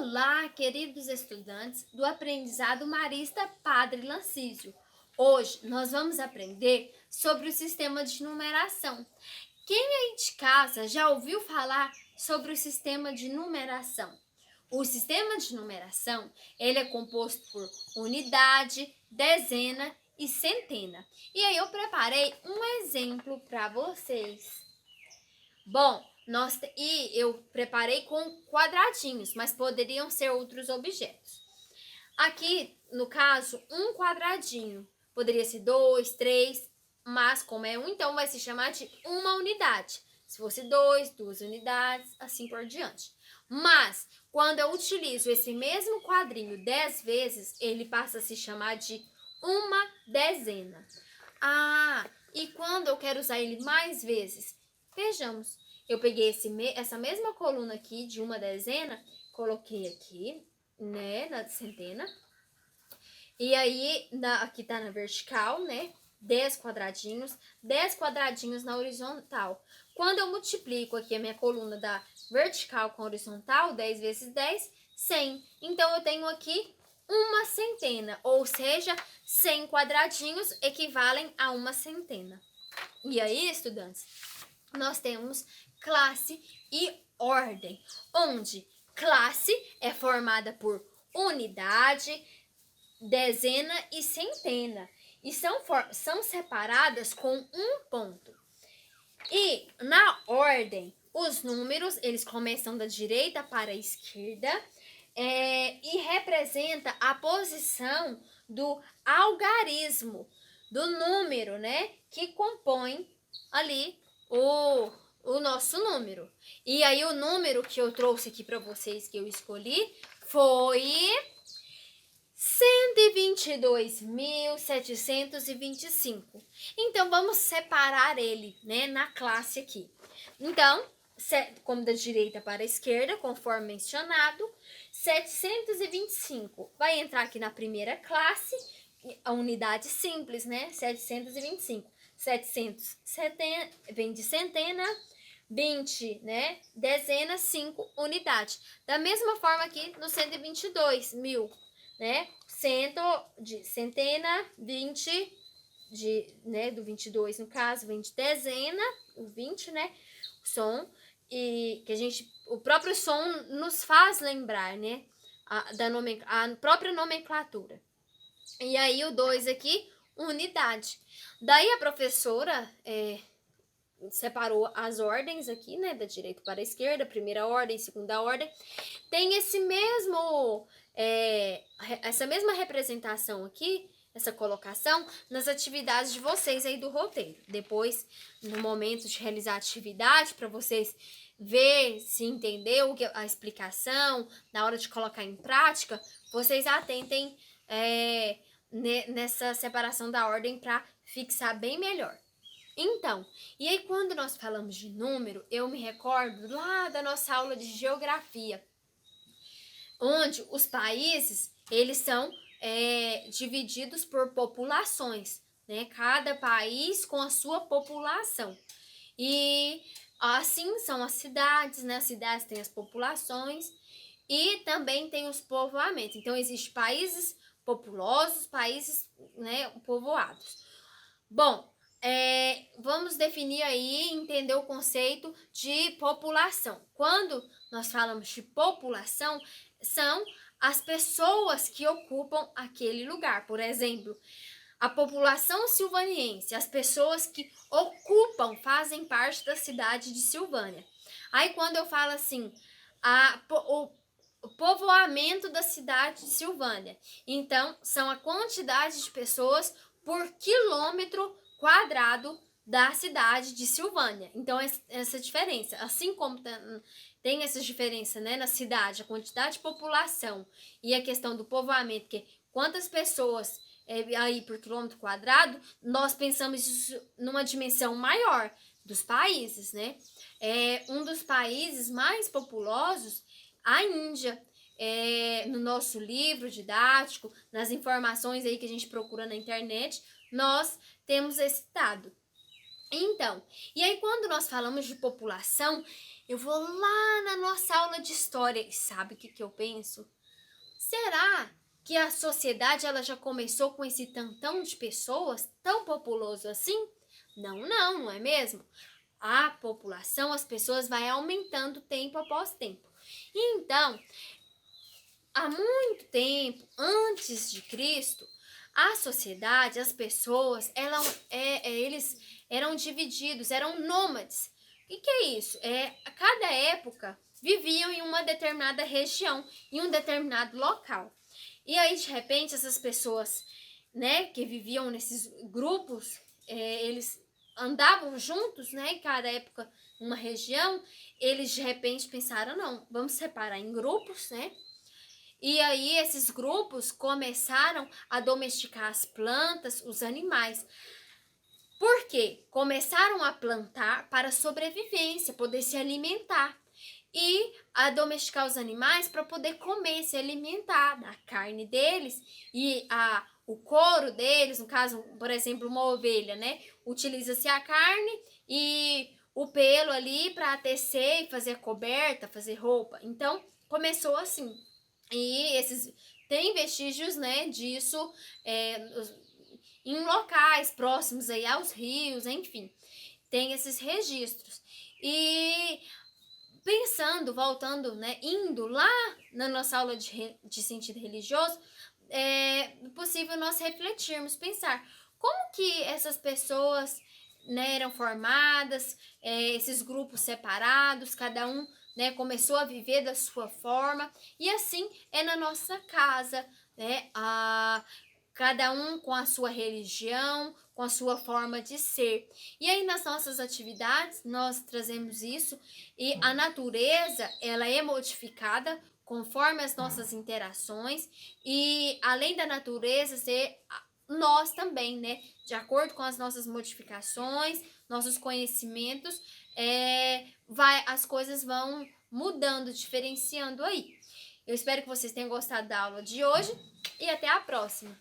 Olá, queridos estudantes do aprendizado marista Padre Lancísio. Hoje nós vamos aprender sobre o sistema de numeração. Quem aí de casa já ouviu falar sobre o sistema de numeração? O sistema de numeração, ele é composto por unidade, dezena e centena. E aí eu preparei um exemplo para vocês. Bom, eu preparei com quadradinhos, mas poderiam ser outros objetos. Aqui, no caso, um quadradinho. Poderia ser 2, 3, mas como é um, então vai se chamar de uma unidade. Se fosse 2, 2 unidades, assim por diante. Mas, quando eu utilizo esse mesmo quadrinho 10 vezes, ele passa a se chamar de uma dezena. E quando eu quero usar ele mais vezes? Vejamos, eu peguei essa mesma coluna aqui de uma dezena, coloquei aqui, né, na centena. E aí, aqui tá na vertical, né, 10 quadradinhos na horizontal. Quando eu multiplico aqui a minha coluna da vertical com a horizontal, 10 vezes 10, 100. Então, eu tenho aqui uma centena, ou seja, 100 quadradinhos equivalem a uma centena. E aí, estudantes, nós temos classe e ordem, onde classe é formada por unidade, dezena e centena, e são separadas com um ponto. E na ordem, os números, eles começam da direita para a esquerda, e representa a posição do algarismo, do número, né, que compõe ali o nosso número. E aí o número que eu trouxe aqui para vocês, que eu escolhi, foi 122.725. Então, vamos separar ele, né, na classe aqui. Então, como da direita para a esquerda, conforme mencionado, 725 vai entrar aqui na primeira classe, a unidade simples, né, 725. 700 vem de centena, 20, né, dezena, 5 unidade. Da mesma forma aqui no 122 mil, né, de centena, 20 né, do 22 no caso, vem de dezena, o 20, né, o som, e que o próprio som nos faz lembrar, né, a própria nomenclatura. E aí o 2 aqui, unidade. Daí a professora separou as ordens aqui, né, da direita para a esquerda, primeira ordem, segunda ordem. Tem essa mesma representação aqui, essa colocação, nas atividades de vocês aí do roteiro. Depois, no momento de realizar a atividade, para vocês ver se entendeu a explicação, na hora de colocar em prática, vocês atentem nessa separação da ordem para fixar bem melhor. Então, e aí quando nós falamos de número, eu me recordo lá da nossa aula de geografia, onde os países, eles são divididos por populações, né? Cada país com a sua população. E assim são as cidades, né? As cidades têm as populações e também tem os povoamentos. Então, existem países populosos, países, né, povoados. Bom, vamos definir aí, entender o conceito de população. Quando nós falamos de população, são as pessoas que ocupam aquele lugar. Por exemplo, a população silvaniense, as pessoas que ocupam, fazem parte da cidade de Silvânia. Aí quando eu falo assim, o povoamento da cidade de Silvânia, então são a quantidade de pessoas por quilômetro quadrado da cidade de Silvânia. Então, essa diferença, assim como tem essa diferença, né, na cidade, a quantidade de população e a questão do povoamento, que quantas pessoas aí por quilômetro quadrado, nós pensamos isso numa dimensão maior dos países, né? Um dos países mais populosos, a Índia. No nosso livro didático, nas informações aí que a gente procura na internet, nós temos esse dado. Então, e aí quando nós falamos de população, eu vou lá na nossa aula de história e sabe o que eu penso? Será que a sociedade ela já começou com esse tantão de pessoas tão populoso assim? Não, não é mesmo? A população, as pessoas vai aumentando tempo após tempo. Então, há muito tempo antes de Cristo, a sociedade, as pessoas, eles eram divididos, eram nômades. O que é isso? A cada época viviam em uma determinada região, em um determinado local. E aí, de repente, essas pessoas, né, que viviam nesses grupos, eles andavam juntos, né, em cada época, numa região, eles de repente pensaram, não, vamos separar em grupos, né, e aí esses grupos começaram a domesticar as plantas, os animais. Por quê? Começaram a plantar para sobrevivência, poder se alimentar. E a domesticar os animais para poder comer, se alimentar da carne deles e o couro deles, no caso, por exemplo, uma ovelha, né? Utiliza-se a carne e o pelo ali para tecer e fazer coberta, fazer roupa. Então, começou assim. E tem vestígios, né, disso em locais próximos aí aos rios, enfim, tem esses registros. E pensando, voltando, né, indo lá na nossa aula de sentido religioso, é possível nós refletirmos, pensar como que essas pessoas, né, eram formadas, esses grupos separados, cada um, né, começou a viver da sua forma, e assim é na nossa casa, né, cada um com a sua religião, com a sua forma de ser. E aí nas nossas atividades nós trazemos isso e a natureza, ela é modificada conforme as nossas interações e além da natureza ser nós também, né? De acordo com as nossas modificações, nossos conhecimentos, as coisas vão mudando, diferenciando aí. Eu espero que vocês tenham gostado da aula de hoje e até a próxima.